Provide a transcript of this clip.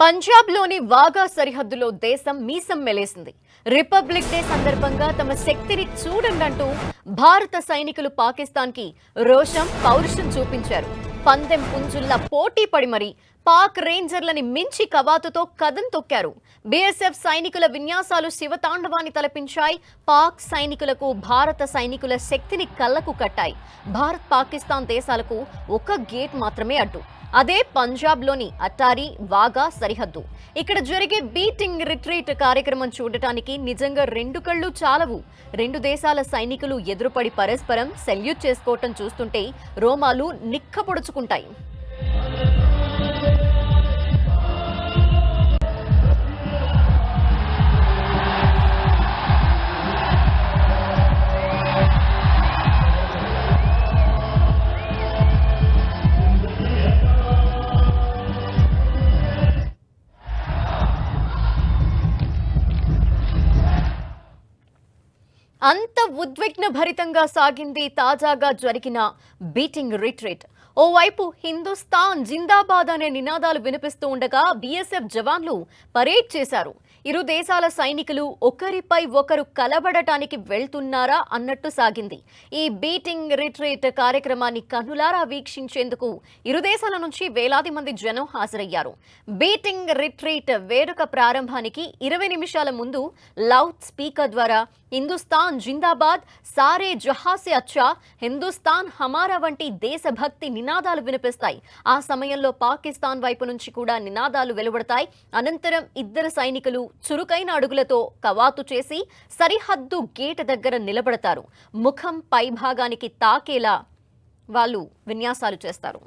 పంజాబ్లోని వాఘా సరిహద్దులో దేశం మీసం మెలేసింది. రిపబ్లిక్ డే సందర్భంగా తమ శక్తిని చూడండంటూ భారత సైనికులు పాకిస్తాన్కి రోషం, పౌరుషం చూపించారు. పందెం పుంజుల్లా పోటీ పడి మరి పాక్ రేంజర్లని మించి కవాతుతో కదం తొక్కారు. బీఎస్ఎఫ్ సైనికుల విన్యాసాలు శివతాండవాన్ని తలపించాయి. పాక్ సైనికులకు భారత సైనికుల శక్తిని కళ్లకు కట్టాయి. భారత్ పాకిస్తాన్ దేశాలకు ఒక గేట్ మాత్రమే అడ్డు. అదే పంజాబ్లోని అటారీ వాఘా సరిహద్దు. ఇక్కడ జరిగే బీటింగ్ రిట్రీట్ కార్యక్రమం చూడటానికి నిజంగా రెండు కళ్ళు చాలవు. రెండు దేశాల సైనికులు ఎదురుపడి పరస్పరం సెల్యూట్ చేసుకోవటం చూస్తుంటే రోమాలు నిక్కపొడుచుకుంటాయి. అంత ఉద్విగ్న భరితంగా సాగింది తాజాగా జరిగిన బీటింగ్ రిట్రీట్. ఓవైపు హిందుస్థాన్ జిందాబాద్ అనే నినాదాలు వినిపిస్తూ ఉండగా బీఎస్ఎఫ్ జవాన్లు పరేడ్ చేశారు. ఇరు దేశాల సైనికులు ఒకరిపై ఒకరు కలబడటానికి వెళ్తున్నారా అన్నట్టు సాగింది. ఈ బీటింగ్ రిట్రీట్ కార్యక్రమాన్ని కన్నులారా వీక్షించేందుకు ఇరు దేశాల నుంచి వేలాది మంది జనం హాజరయ్యారు. బీటింగ్ రిట్రీట్ వేడుక ప్రారంభానికి 20 నిమిషాల ముందు లౌడ్ స్పీకర్ ద్వారా హిందుస్థాన్ జిందాబాద్, సారే జహాసే అచ్చా, హిందుస్థాన్ హమారా వంటి దేశభక్తి నినాదాలు వినిపిస్తాయి. ఆ సమయంలో పాకిస్తాన్ వైపు నుంచి కూడా నినాదాలు వెలువడతాయి. అనంతరం ఇద్దరు సైనికులు చురుకైన అడుగులతో కవాతు చేసి సరిహద్దు గేట్ దగ్గర నిలబడతారు. ముఖం పై భాగానికి తాకేలా వాళ్ళు విన్యాసాలు చేస్తారు.